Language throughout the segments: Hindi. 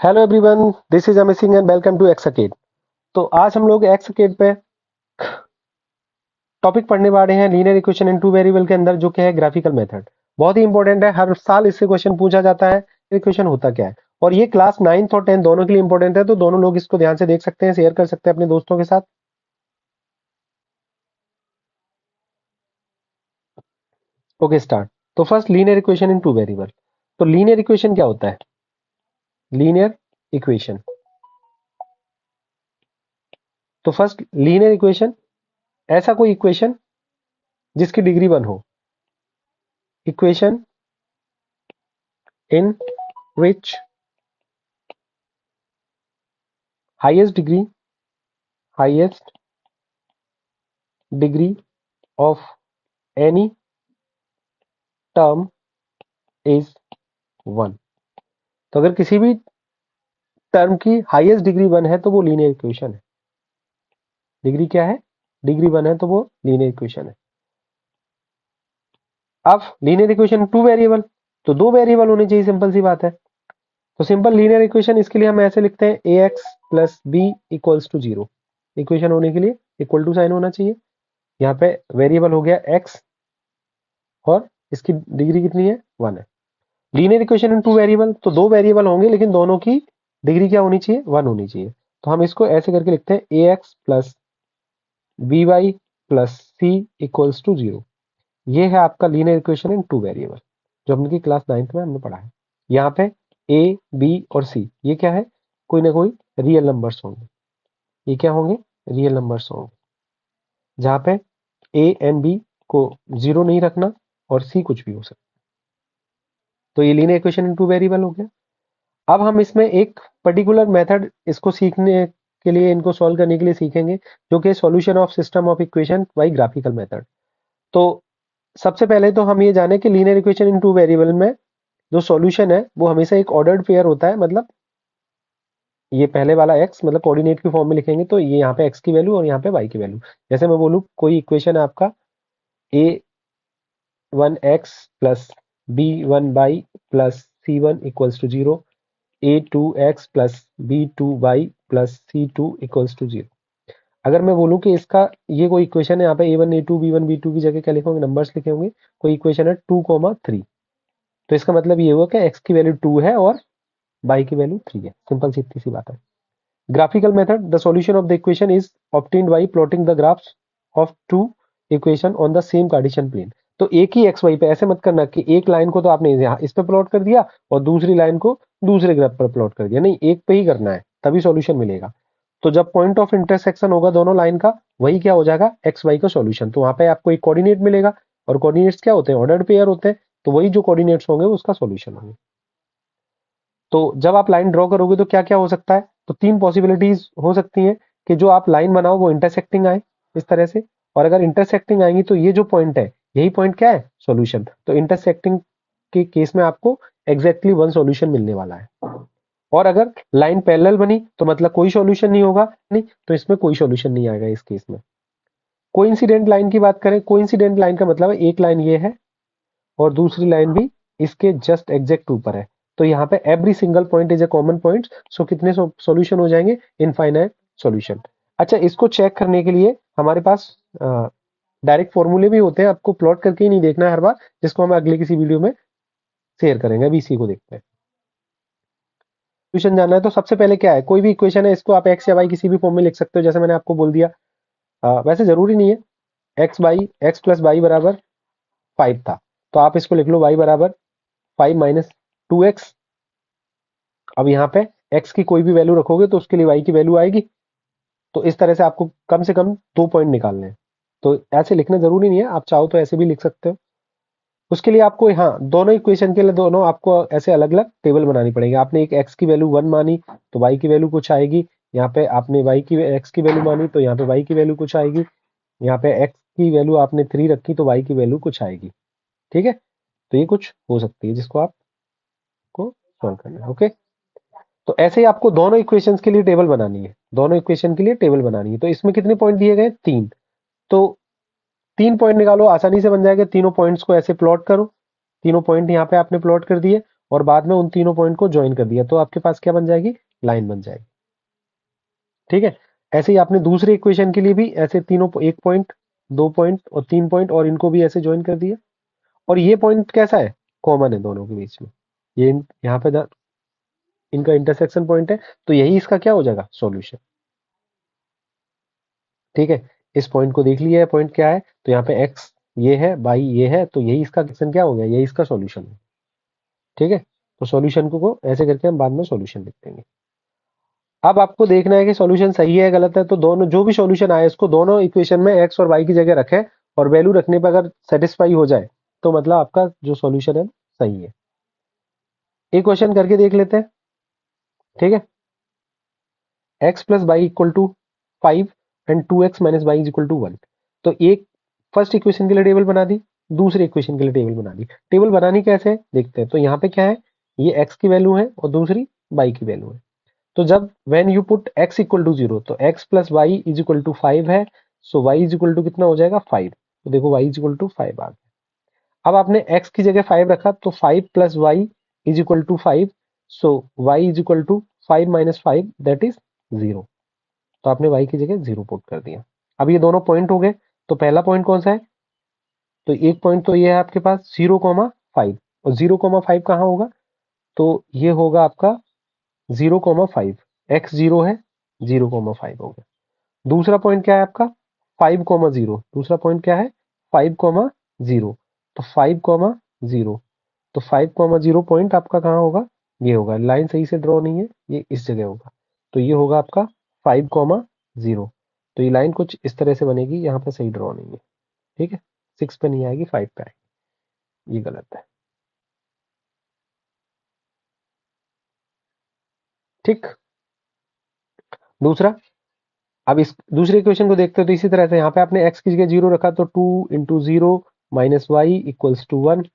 Hello everyone, this is Amit Singh and welcome to एक्सकेड। तो आज हम लोग एक्सकेड पे टॉपिक पढ़ने वाले हैं linear equation in two variable के अंदर, जो कि है ग्राफिकल मेथड। बहुत ही इंपॉर्टेंट है, हर साल इससे क्वेश्चन पूछा जाता है। इक्वेशन होता क्या है, और ये क्लास 9th और 10th दोनों के लिए इंपॉर्टेंट है, तो दोनों लोग इसको ध्यान से देख सकते हैं, शेयर कर सकते हैं अपने दोस्तों के साथ। Okay, start. तो first, linear equation in two variable. तो लीनियर इक्वेशन क्या होता है? लीनियर इक्वेशन, तो फर्स्ट लीनियर इक्वेशन, ऐसा कोई इक्वेशन जिसकी डिग्री 1 हो। Equation in which highest degree of any term is 1। तो अगर किसी भी टर्म की हाईएस्ट डिग्री 1 है तो वो लीनियर इक्वेशन है। डिग्री क्या है? डिग्री 1 है तो वो लीनियर इक्वेशन है। अब लीनियर इक्वेशन टू वेरिएबल, तो दो वेरिएबल होने चाहिए, सिंपल सी बात है। तो सिंपल लीनियर इक्वेशन, इसके लिए हम ऐसे लिखते हैं ax plus b equals to 0। Equation होने के लिए इक्वल टू साइन होना चाहिए। यहाँ पे वेरिएबल हो गया x और इसकी डिग्री कितनी है? 1 है। Linear equation in two variable, तो दो वेरिएबल होंगे लेकिन दोनों की डिग्री क्या होनी चाहिए? 1 होनी चाहिए। तो हम इसको ऐसे करके लिखते हैं ax plus b y plus c equals to 0। ये है आपका linear equation in two variable, जो हमने की क्लास 9th में हमने पढ़ा है। यहाँ पे ए, बी और सी ये क्या है? कोई ना कोई रियल नंबर्स होंगे। ये क्या होंगे? रियल नंबर्स होंगे, जहाँ पे ए एंड बी को 0 नहीं रखना और सी कुछ भी हो सकता है। तो ये linear equation in two variable हो गया। अब हम इसमें एक पर्टिकुलर मेथड इसको सीखने के लिए, इनको सॉल्व करने के लिए सीखेंगे, जो कि solution of system of equation by graphical method. तो सबसे पहले तो हम ये जाने कि linear equation in two variable में जो सॉल्यूशन है वो हमेशा एक ऑर्डर्ड पेयर होता है। मतलब ये पहले वाला x, मतलब कोऑर्डिनेट की फॉर्म में लिखेंगे तो ये यहाँ पे x की वैल्यू और यहाँ पे y की वैल्यू। जैसे मैं बोलूँ कोई इक्वेशन है आपका a1x plus b1y plus c1 equals to 0, a2x plus b2y plus c2 equals to 0। अगर मैं बोलूं कि इसका ये कोई इक्वेशन है, यहाँ पे a1 a2 b1 b2 की जगह क्या लिखे होंगे? नंबर्स लिखे होंगे। कोई इक्वेशन है 2,3, तो इसका मतलब ये हुआ कि x की वैल्यू 2 है और y की वैल्यू 3 है। सिंपल सी इतनी सी बात है। Graphical method, the solution of the equation is obtained by plotting the graphs of two equation on the same Cartesian plane. तो एक ही एक्स वाई पे, ऐसे मत करना कि एक लाइन को तो आपने यहाँ इस पे प्लॉट कर दिया और दूसरी लाइन को दूसरे ग्राफ पर प्लॉट कर दिया। नहीं, एक पे ही करना है, तभी सॉल्यूशन मिलेगा। तो जब पॉइंट ऑफ इंटरसेक्शन होगा दोनों लाइन का, वही क्या हो जाएगा? एक्स वाई का सॉल्यूशन। तो वहां पे आपको एक कोऑर्डिनेट मिलेगा, और कोऑर्डिनेट्स क्या होते हैं? ऑर्डर्ड पेयर होते हैं। तो वही जो कोऑर्डिनेट्स होंगे उसका सॉल्यूशन होंगे। तो जब आप लाइन ड्रॉ करोगे तो क्या क्या हो सकता है? तो तीन पॉसिबिलिटीज हो सकती हैं कि जो आप लाइन बनाओ वो इंटरसेक्टिंग आए इस तरह से, और अगर इंटरसेक्टिंग आएंगी तो ये जो पॉइंट है, यही पॉइंट क्या है? सॉल्यूशन। तो इंटरसेक्टिंग के केस में आपको एग्जैक्टली वन सॉल्यूशन मिलने वाला है। और अगर लाइन पैरेलल बनी तो मतलब कोई सॉल्यूशन नहीं होगा, नहीं तो इसमें कोई सॉल्यूशन नहीं आएगा इस केस में। कोइंसिडेंट लाइन की बात करें, कोइंसिडेंट लाइन का मतलब है एक लाइन ये है और दूसरी लाइन भी इसके जस्ट एग्जैक्ट ऊपर है। तो यहाँ पे every single point is a common point. So कितने सॉल्यूशन हो जाएंगे? Infinite solution. अच्छा, इसको चेक करने के लिए हमारे पास डायरेक्ट फॉर्मूले भी होते हैं, आपको प्लॉट करके ही नहीं देखना है हर बार, जिसको हम अगले किसी वीडियो में शेयर करेंगे। अभी इसी को देखते हैं। सॉल्यूशन जानना है तो सबसे पहले क्या है? कोई भी इक्वेशन है, इसको आप एक्स या वाई किसी भी फॉर्म में लिख सकते हो, जैसे मैंने आपको बोल दिया। वैसे जरूरी नहीं है। एक्स प्लस वाई बराबर 5 था, तो आप इसको लिख लो y बराबर 5 माइनस 2x। अब यहाँ पे x की कोई भी वैल्यू रखोगे तो उसके लिए y की वैल्यू आएगी। तो इस तरह से कम 2 पॉइंट निकालने हैं। तो ऐसे लिखना जरूरी नहीं है, आप चाहो तो ऐसे भी लिख सकते हो। उसके लिए आपको, हाँ, दोनों इक्वेशन के लिए दोनों आपको ऐसे अलग अलग टेबल बनानी पड़ेगी। आपने एक x की वैल्यू 1 मानी तो y की वैल्यू कुछ आएगी। यहाँ पे आपने x की वैल्यू मानी तो यहाँ पे y की वैल्यू कुछ आएगी। यहाँ पे x की वैल्यू आपने 3 रखी तो y की वैल्यू कुछ आएगी। ठीक है, तो ये कुछ हो सकती है जिसको आपको सॉल्व करना है। ओके, तो ऐसे ही आपको दोनों इक्वेशंस के लिए टेबल बनानी है। दोनों इक्वेशन के लिए टेबल बनानी है। तो इसमें कितने पॉइंट दिए गए? 3। तो 3 पॉइंट निकालो, आसानी से बन जाएगा। तीनों पॉइंट्स को ऐसे प्लॉट करो। तीनों पॉइंट यहाँ पे आपने प्लॉट कर दिए, और बाद में उन तीनों पॉइंट को ज्वाइन कर दिया, तो आपके पास क्या बन जाएगी, लाइन बन जाएगी। ठीक है, ऐसे ही आपने दूसरे इक्वेशन के लिए भी ऐसे तीनों, एक पॉइंट, दो पॉइंट और तीन पॉइंट, और इनको भी ऐसे ज्वाइन कर दिया। और ये पॉइंट कैसा है, कॉमन है दोनों के बीच में, ये यहाँ पे इनका इंटरसेक्शन पॉइंट है, तो यही इसका क्या हो जाएगा, सॉल्यूशन। ठीक है, इस पॉइंट को देख लिया है, पॉइंट क्या है, तो यहाँ पे एक्स ये है, वाई ये है, तो यही इसका क्वेश्चन क्या हो गया, यही इसका सॉल्यूशन है। ठीक है, तो सॉल्यूशन को ऐसे करके हम बाद में सॉल्यूशन लिख देंगे। अब आपको देखना है कि सॉल्यूशन सही है गलत है, तो दोनों जो भी सॉल्यूशन आए इसको दोनों इक्वेशन में एक्स और वाई की जगह रखें, और वैल्यू रखने पर अगर सेटिस्फाई हो जाए तो मतलब आपका जो सॉल्यूशन है सही है। एक क्वेश्चन करके देख लेते हैं। ठीक है, x plus y equal to 5 and 2x minus y is equal to 1। तो एक फर्स्ट इक्वेशन के लिए टेबल बना दी, दूसरे इक्वेशन के लिए टेबल बना दी। टेबल बनानी कैसे है देखते हैं। तो यहाँ पे क्या है, ये x की वैल्यू है और दूसरी y की वैल्यू है। तो जब when you put x equal to 0, तो x plus y is equal to 5 है, so y is equal to कितना हो जाएगा, 5। तो देखो y इज इक्वल टू 5 आ गया। अब आपने x की जगह 5 रखा, तो 5 plus y is equal to 5, so y is equal to 5 minus 5 that is 0। तो आपने y की जगह 0 पुट कर दिया। अब ये दोनों पॉइंट हो गए, तो पहला पॉइंट कौन सा है, तो एक पॉइंट तो ये है आपके पास 0,5, और 0,5 कहाँ होगा, तो ये होगा आपका 0,5, एक्स 0 है, 0,5 हो गया। दूसरा पॉइंट क्या है आपका, 5,0, दूसरा पॉइंट क्या है, 5,0, तो 5,0, तो 5,0 पॉइंट आपका कहाँ होगा, ये होगा, लाइन सही से ड्रॉ नहीं है, ये इस जगह होगा, तो ये होगा आपका 5,0। तो ये लाइन कुछ इस तरह से बनेगी, यहाँ पे सही ड्रॉ नहीं है। ठीक है, 6 पे नहीं आएगी, 5 पे आएगी, ये गलत है। ठीक, दूसरा, अब इस दूसरे क्वेश्चन को देखते हो, तो इसी तरह से यहाँ पे आपने x की जगह 0 रखा, तो 2 × 0 माइनस वाई इक्वल्स टू 1।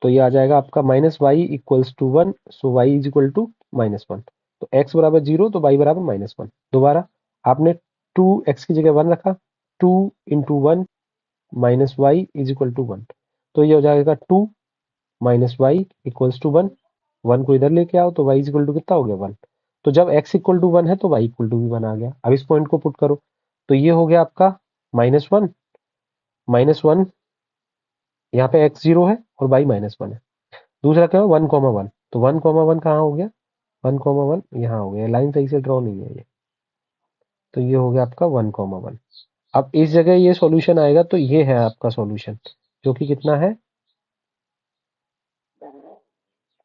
तो ये आ जाएगा आपका minus y equals to 1, so y is equal to -1। तो x बराबर 0, तो y बराबर -1। दोबारा आपने 2x की जगह 1 रखा, 2 × 1 minus y is equal to 1। तो ये हो जाएगा 2 माइनस वाई इक्वल्स टू 1। 1 को इधर लेके आओ, तो y इज इक्वल टू कितना हो गया, 1। तो जब x इक्वल टू 1 है, तो y इक्वल टू भी 1 आ गया। अब इस पॉइंट को पुट करो, तो ये हो गया आपका -1, -1, यहाँ पे x 0 है और y -1 है। दूसरा क्या है, 1,1, तो 1,1 कहाँ हो गया, 1,1 यहाँ हो गया, लाइन सही से ड्रॉ नहीं है ये, तो ये हो गया आपका 1,1। अब इस जगह ये सॉल्यूशन आएगा, तो ये है आपका सॉल्यूशन, जो कि कितना है,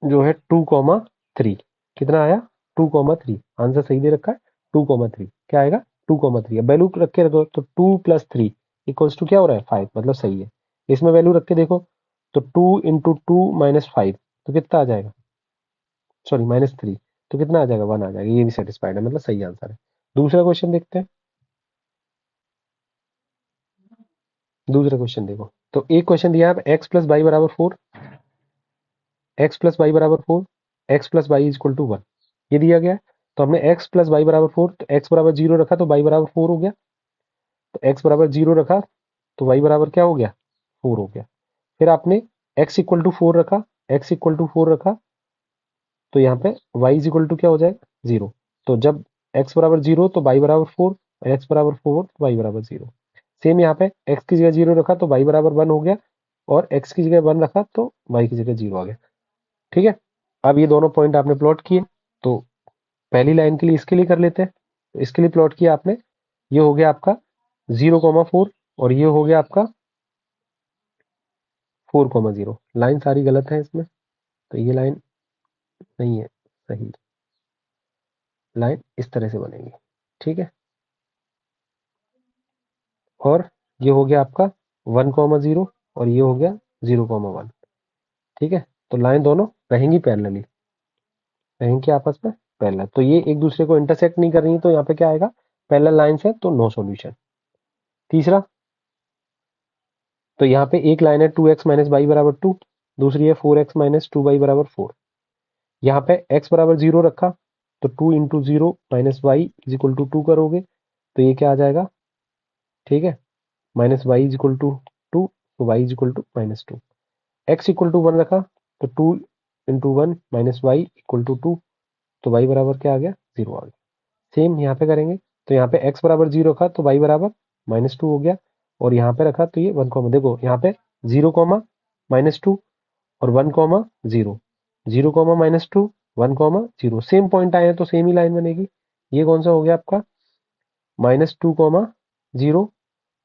जो है 2,3। कितना आया, 2,3। आंसर सही दे रखा है, 2,3। क्या आएगा, 2,3। अब वैल्यू रख के रखो, तो 2 + 3 इक्वल्स टू क्या हो रहा है, 5, मतलब सही है। इसमें वैल्यू रख के देखो, तो 2 × 2 - 5, तो कितना आ जाएगा, सॉरी -3, तो कितना आ जाएगा, 1 आ जाएगा। ये भी सेटिस्फाइड है, मतलब सही आंसर है। दूसरा क्वेश्चन देखते हैं। दूसरा क्वेश्चन देखो, तो एक क्वेश्चन दिया है, x प्लस वाई बराबर 4, एक्स प्लस वाई बराबर 4, x plus y is equal to 1, ये दिया गया है। तो हमने x प्लस वाई बराबर 4, तो x बराबर 0 रखा, तो y बराबर 4 हो गया। तो x बराबर 0 रखा, तो y बराबर क्या हो गया, 4 हो गया। फिर आपने x इक्वल टू 4 रखा, x इक्वल टू 4 रखा, तो यहाँ पे y इज इक्वल टू क्या हो जाएगा, 0। तो जब x बराबर 0, तो y बराबर 4, x बराबर 4, y बराबर 0। सेम यहाँ पे x की जगह 0 रखा, तो y बराबर 1 हो गया, और x की जगह 1 रखा, तो y की जगह 0 आ गया। ठीक है, अब ये दोनों पॉइंट आपने प्लॉट किए, तो पहली लाइन के लिए इसके लिए कर लेते हैं। तो इसके लिए प्लॉट किया आपने, ये हो गया आपका 0,4, और ये हो गया आपका 4,0। लाइन सारी गलत है इसमें, तो ये लाइन नहीं है सही, लाइन इस तरह से बनेगी। ठीक है, और ये हो गया आपका 1,0, और ये हो गया 0,1। ठीक है, तो लाइन दोनों रहेंगी पैरेलली, रहेंगी आपस में पैरेलल, तो ये एक दूसरे को इंटरसेक्ट नहीं कर रही, तो यहाँ पे क्या आएगा, पैरेलल लाइंस है, तो नो सॉल्यूशन। तीसरा, तो यहाँ पे एक लाइन है 2x माइनस वाई बराबर 2, दूसरी है 4x माइनस 2y बराबर 4। यहाँ पे x बराबर 0 रखा, तो 2 × 0 minus y is equal to 2 करोगे, तो ये क्या आ जाएगा, ठीक है, minus y is equal to 2, तो y is equal to -2। x equal to 1 रखा, तो 2 into one minus y equal to two, तो वाई बराबर क्या आ गया, 0 आ गया। सेम यहाँ पे करेंगे, तो यहाँ पे x बराबर 0 रखा तो y बराबर -2 हो गया, और यहाँ पे रखा तो ये 1 कॉमा, देखो यहाँ पे 0 कॉमा -2 और 1 comma 0, 0 comma -2 1 comma 0, same point आए हैं तो सेम ही लाइन बनेगी। ये कौन सा हो गया आपका -2 कॉमा 0,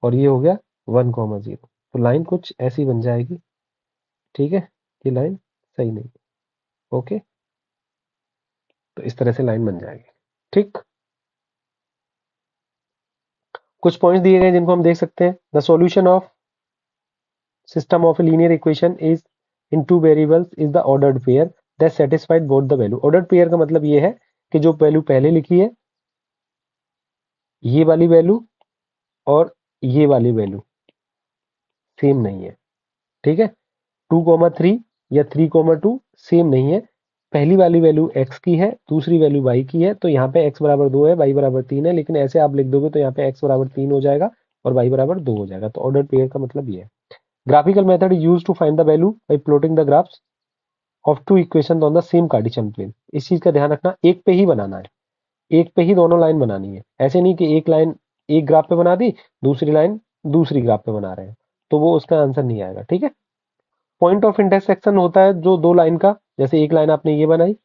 और ये हो गया 1 कॉमा 0, तो लाइन कुछ ऐसी बन जाएगी। ठीक है, ये लाइन सही नहीं है। ओके, तो इस तरह से लाइन बन जाएगी। ठीक, कुछ पॉइंट्स दिए गए जिनको हम देख सकते हैं। The solution of system of a linear equation is in two variables is the ordered pair that satisfied both the value। ordered pair का मतलब ये है कि जो वैल्यू पहले लिखी है, ये वाली वैल्यू और ये वाली वैल्यू सेम नहीं है। ठीक है, 2,3 या 3,2 सेम नहीं है। पहली वाली वैल्यू x की है, दूसरी वैल्यू y की है, तो यहाँ पे x बराबर 2 है, y बराबर 3 है, लेकिन ऐसे आप लिख दोगे तो यहाँ पे x बराबर 3 हो जाएगा और y बराबर 2 हो जाएगा। तो ऑर्डर पेयर का मतलब ये है। Graphical method use to find the value by plotting the graphs of two equation on the same Cartesian plane. इस चीज का ध्यान रखना, एक पे ही बनाना है, एक पे ही दोनों लाइन बनानी है। ऐसे नहीं कि एक लाइन एक ग्राफ पे बना दी, दूसरी लाइन दूसरी ग्राफ पे बना रहे हैं, तो वो उसका आंसर नहीं आएगा। ठीक है, पॉइंट ऑफ इंटरसेक्शन होता है जो दो लाइन का, जैसे एक लाइन आपने ये बनाई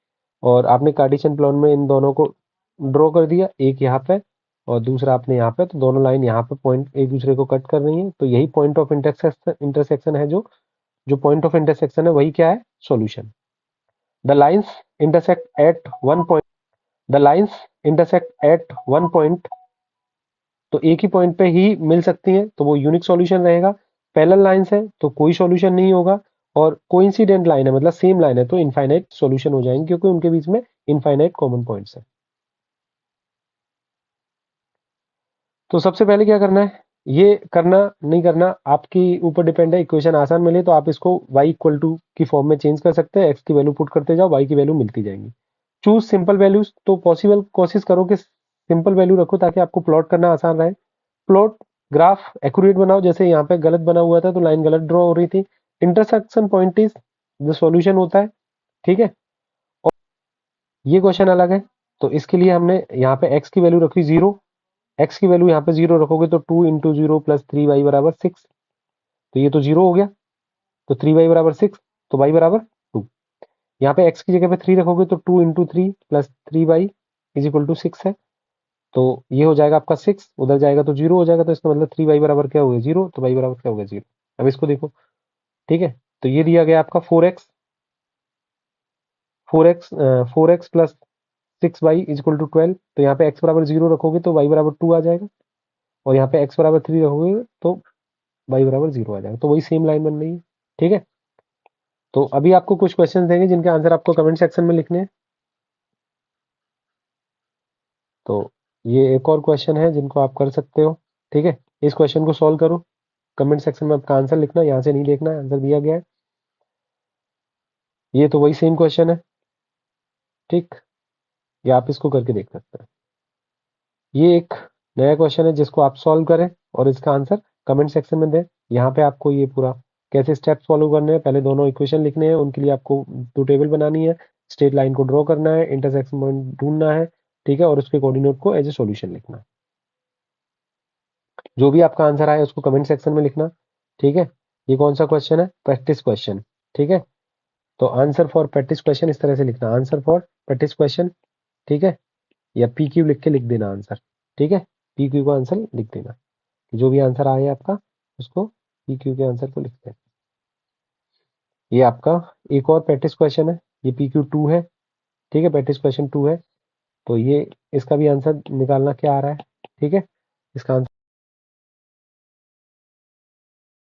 और आपने कार्टेशियन प्लेन में इन दोनों को ड्रॉ कर दिया, एक यहाँ पे और दूसरा आपने यहाँ पे, तो दोनों लाइन यहाँ पे पॉइंट एक दूसरे को कट कर रही है, तो यही पॉइंट ऑफ इंटरसेक्शन है। जो जो पॉइंट ऑफ इंटरसेक्शन है वही क्या है, solution. The lines intersect at one point. The lines intersect at one point. तो एक ही पॉइंट पे ही मिल सकती हैं, तो वो यूनिक सॉल्यूशन रहेगा। पैरेलल लाइंस है तो कोई सॉल्यूशन नहीं होगा, और कोइंसिडेंट लाइन है मतलब सेम लाइन है तो इनफाइनाइट सॉल्यूशन हो जाएंगे, क्योंकि उनके बीच में इनफाइनाइट कॉमन पॉइंट्स है। तो सबसे पहले क्या करना है, ये करना नहीं करना आपके ऊपर डिपेंड है। इक्वेशन आसान मिले तो आप इसको y इक्वल टू की फॉर्म में चेंज कर सकते हैं, x की वैल्यू पुट करते जाओ, y की वैल्यू मिलती जाएंगी। चूज सिंपल वैल्यूज, तो पॉसिबल कोशिश करो कि सिंपल वैल्यू रखो ताकि आपको प्लॉट करना आसान रहे। प्लॉट ग्राफ एक्यूरेट बनाओ, जैसे यहाँ पे गलत बना हुआ था तो लाइन गलत ड्रॉ हो रही थी। Intersection point is the solution होता है। ठीक है, और ये क्वेश्चन अलग है, तो इसके लिए हमने यहाँ पे x की वैल्यू रखी 0, x की वैल्यू यहाँ पे 0 रखोगे तो 2 इंटू 0 प्लस 3y बराबर 6, तो ये तो 0 हो गया, तो 3y बराबर 6, तो y बराबर 2। यहाँ पे x की जगह पे 3 रखोगे तो 2 into 3 plus 3y is equal to 6 है, तो ये हो जाएगा आपका 6, उधर जाएगा तो 0 हो जाएगा, तो इसका मतलब 3y बराबर क्या हो गया, 0, तो y बराबर क्या हो गया, 0। अब इसको देखो, ठीक है, तो ये दिया गया आपका 4x plus 6y is equal to 12, तो यहाँ पे x बराबर 0 रखोगे तो y बराबर 2 आ जाएगा, और यहाँ पे x बराबर 3 रखोगे तो y बराबर 0 आ जाएगा, तो वही सेम लाइन बन रही है। ठीक है, तो अभी आपको कुछ क्वेश्चन देंगे जिनके आंसर आपको कमेंट सेक्शन में लिखने हैं। तो ये एक और क्वेश्चन है जिनको आप कर सकते हो। ठीक है, इस क्वेश्चन को सॉल्व करो, कमेंट सेक्शन में आपका आंसर लिखना, यहाँ से नहीं देखना है, आंसर दिया गया है। ये तो वही सेम क्वेश्चन है। ठीक, या आप इसको करके देख सकते हैं। ये एक नया क्वेश्चन है जिसको आप सॉल्व करें और इसका आंसर कमेंट सेक्शन में दें। यहाँ पे आपको ये पूरा कैसे स्टेप्स फॉलो करने हैं, पहले दोनों इक्वेशन लिखने हैं, उनके लिए आपको दो टेबल बनानी है, स्ट्रेट लाइन को ड्रॉ करना है, इंटरसेक्शन पॉइंट ढूंढना है। ठीक है, और उसके कोऑर्डिनेट को एज ए सॉल्यूशन लिखना है। जो भी आपका आंसर आए उसको कमेंट सेक्शन में लिखना। ठीक है, ये कौन सा क्वेश्चन है, प्रैक्टिस क्वेश्चन। ठीक है, तो आंसर फॉर प्रैक्टिस क्वेश्चन इस तरह से लिखना, आंसर फॉर प्रैक्टिस क्वेश्चन। ठीक है, या पी क्यू लिख के लिख देना आंसर। ठीक है, पी क्यू का आंसर लिख देना, जो भी आंसर आए आपका उसको पी क्यू के आंसर को लिख देना। ये आपका एक और प्रैक्टिस क्वेश्चन है, ये पी क्यू 2 है। ठीक है, प्रैक्टिस क्वेश्चन 2 है, तो ये इसका भी आंसर निकालना क्या आ रहा है। ठीक है, इसका आंसर